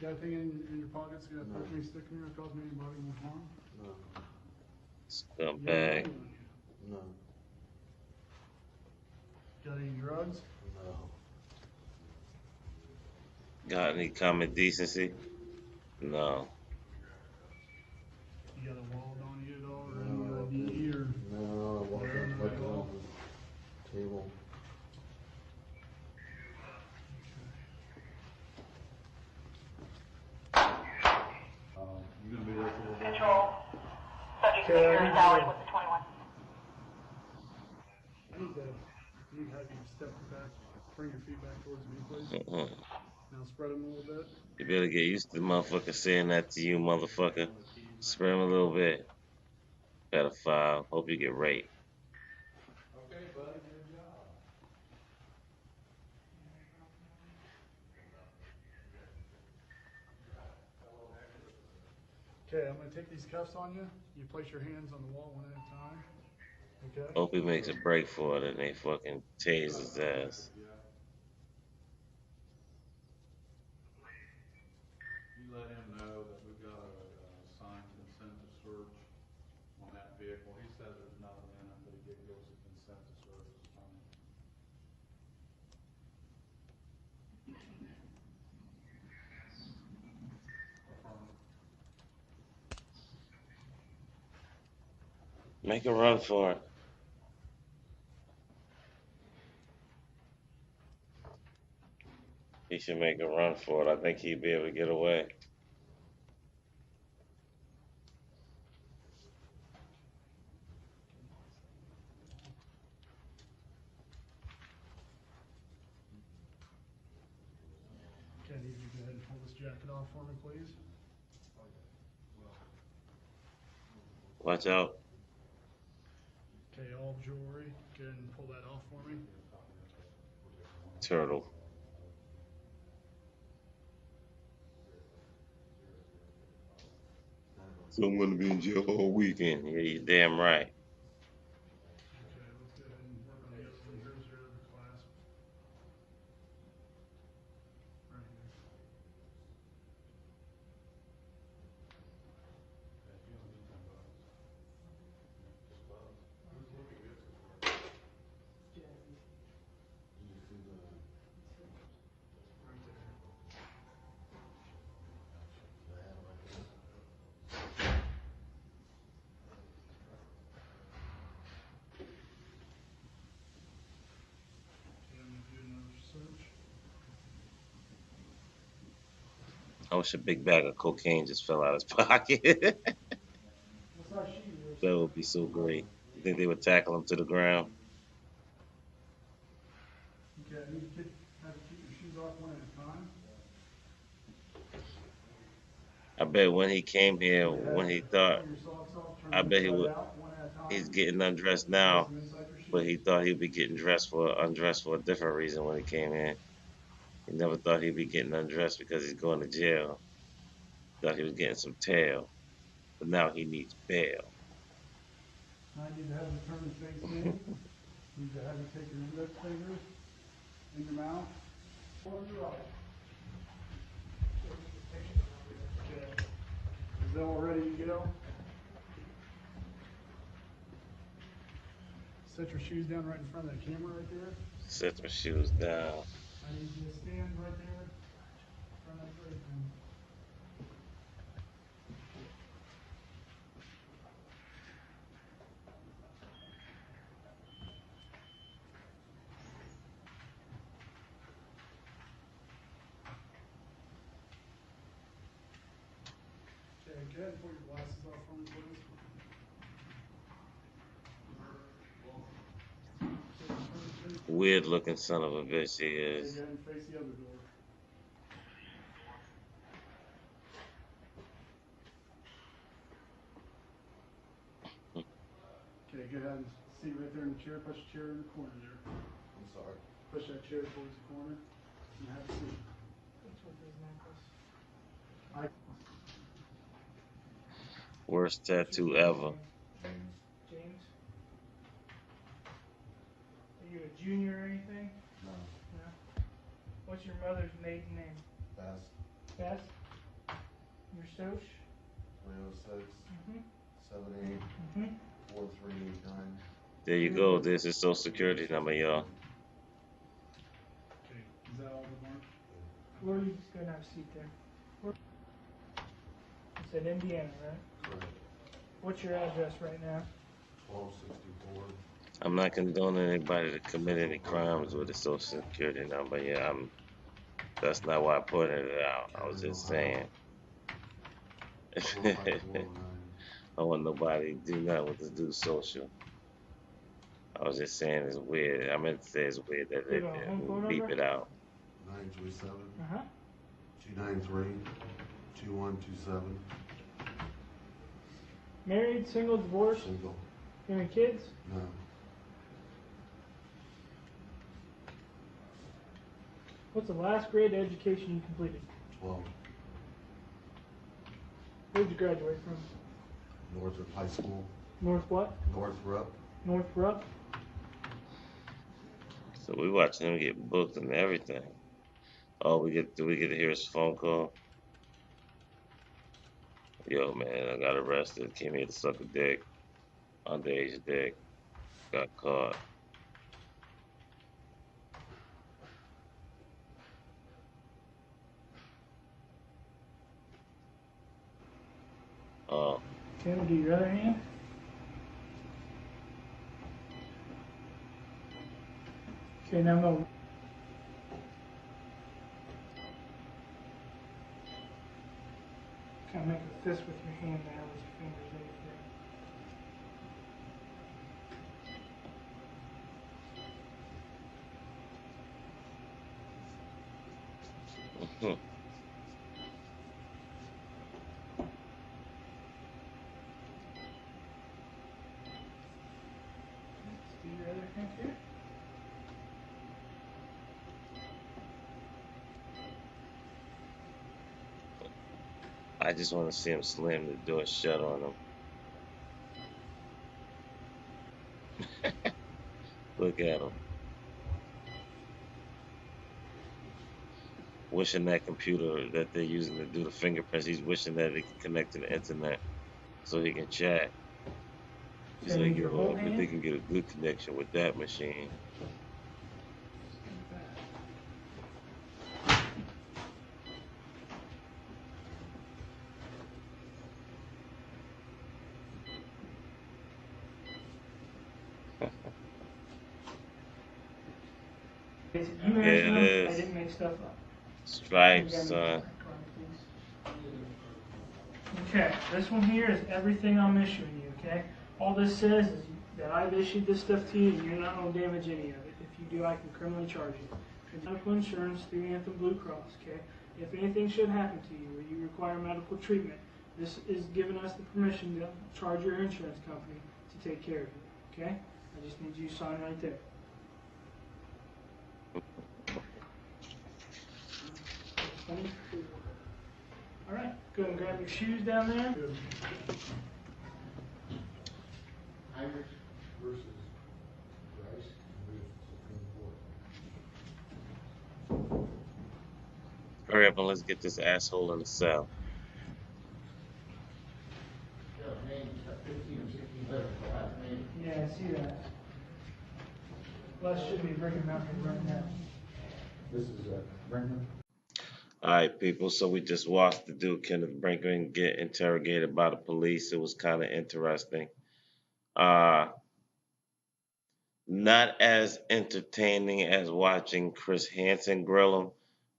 Got anything in your pockets? Got a perfume stick in here that cause anybody any harm? Scumbag. No. Got any drugs? No. Got any common decency? No. You got a wallet on you at all, or any ID, or No, I walked up like on the table. You gonna be there for a little bit? Control. Subject Okay, secure I Valley need with the 21. need to have you step back, bring your feet back towards me, please. Mm-mm. Now spread them a little bit. You better get used to the motherfucker saying that to you, motherfucker. Spread him a little bit. Pedophile. Hope you get raped. Okay, buddy, good job. Okay, I'm gonna take these cuffs on you. You place your hands on the wall one at a time. Okay? Hope he makes a break for it and they fucking tase his ass. You let him know that we've got a signed consent to search on that vehicle. He says there's nothing in it, but he did give us a consent to search. It's fine. Affirm. Make a run for it. He should make a run for it. I think he'd be able to get away. Okay, I need you to go ahead and pull this jacket off for me, please. Watch out. Okay, all jewelry. Go ahead and pull that off for me. Turtle. So I'm gonna be in jail all weekend. Yeah, you damn right. Okay, let's go ahead and work on the other one. Here's your other clasp. Right here. Right there. Okay, I'm gonna do another search. I wish a big bag of cocaine just fell out of his pocket. What size shoe is? That would be so great. You think they would tackle him to the ground? Okay, I need to have you keep your shoes off one at a time. I bet when he came here, when he thought, Pull your socks off, turn I them bet he inside would. out, one at a time. He's getting undressed Place now, them inside your but he shoes. thought he'd be getting undressed for a different reason when he came in. He never thought he'd be getting undressed because he's going to jail. Thought he was getting some tail. but now he needs bail. I need to have you turn and face me. Need to have you take your index finger in your mouth. Or your eye. Okay. Is that all ready to go? Set your shoes down right in front of that camera right there. Set my shoes down. I need you to stand right there in front of that thing. Okay, go ahead and put your glasses off for me, please. Weird looking son of a bitch he Okay, is. go ahead and face the other door. Okay, go ahead and sit right there in the chair. Push the chair in the corner there. I'm sorry. Push that chair towards the corner and have a seat. What's with his necklace? Worst tattoo ever. James? Are you a junior or anything? No. No. What's your mother's maiden name? Pass. Beth? Your Soch? 306 Mm-hmm. 78 Mm-hmm. 4389. There you go. There's his social security number, y'all. Okay, is that all the mark? Where are you just gonna have a seat there? Where? It's in Indiana, right? Correct. What's your address right now? 1264. I'm not condoning anybody to commit any crimes with a social security number. Yeah, that's not why I pointed it out. I was just saying. I don't want nobody to do nothing with this dude's social. I was just saying it's weird. I meant to say it's weird that they beep it out. 937 Uh-huh. 293 2127. Married, single, divorced? Single. Any kids? No. What's the last grade education you completed? 12. Where'd you graduate from? Northrop High School. North what? Northrop. Northrop? So we watching him get booked and everything. Oh, do we get to hear his phone call? Yo, man, I got arrested. Came here to suck a dick. Underage dick. Got caught. Oh. Okay, we'll do your other hand. Okay, now I'm going to kind of make a fist with your hand there with your fingers Hmm. do your other hand here. I just want to see him slam the door shut on him. Look at him. Wishing that computer that they're using to do the fingerprints, he's wishing that it can connect to the internet so he can chat. He's like, yo, but they can get a good connection with that machine. You Here it mentioned them. I is. didn't make stuff up. Stripes, son. Okay, this one here is everything I'm issuing you, okay? All this says is that I've issued this stuff to you and you're not going to damage any of it. If you do, I can criminally charge you. Medical insurance through Anthem Blue Cross, okay? If anything should happen to you or you require medical treatment, this is giving us the permission to charge your insurance company to take care of you, okay? I just need you to sign right there. All right, go ahead and grab your shoes down there. Heinrich versus Rice with Supreme Court. Hurry up and let's get this asshole in the cell. Yeah, name, 15 or 16 letters, the last name. Yeah, I see that. Well, that should be breaking out right now. This is Brinkman. Alright, people, so we just watched the dude Kenneth Brinkman get interrogated by the police. It was kind of interesting. Not as entertaining as watching Chris Hansen grill him,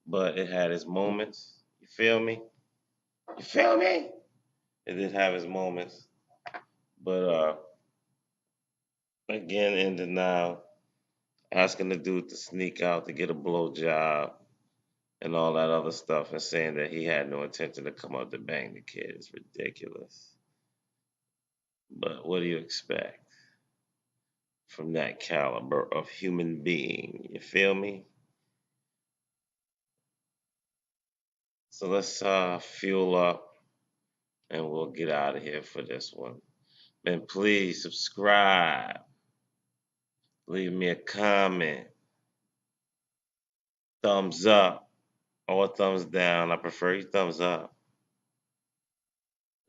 but it had its moments. You feel me? You feel me? It did have its moments. But again, in denial, asking the dude to sneak out to get a blowjob and all that other stuff, and saying that he had no intention to come out to bang the kid is ridiculous. But what do you expect from that caliber of human being? You feel me? So let's fuel up and we'll get out of here for this one. And please subscribe. Leave me a comment. Thumbs up or thumbs down. I prefer you thumbs up.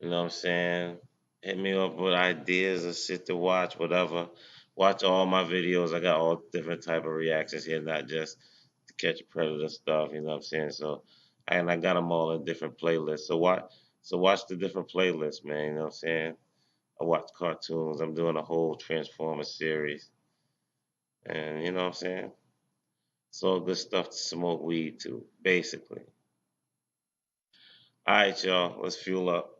You know what I'm saying? Hit me up with ideas or shit to watch, whatever. Watch all my videos. I got all different type of reactions here, not just to catch a predator stuff. You know what I'm saying? So, and I got them all in different playlists. So watch the different playlists, man. You know what I'm saying? I watch cartoons. I'm doing a whole Transformers series, and you know what I'm saying? It's all good stuff to smoke weed to, basically. All right, y'all. Let's fuel up.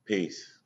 Peace.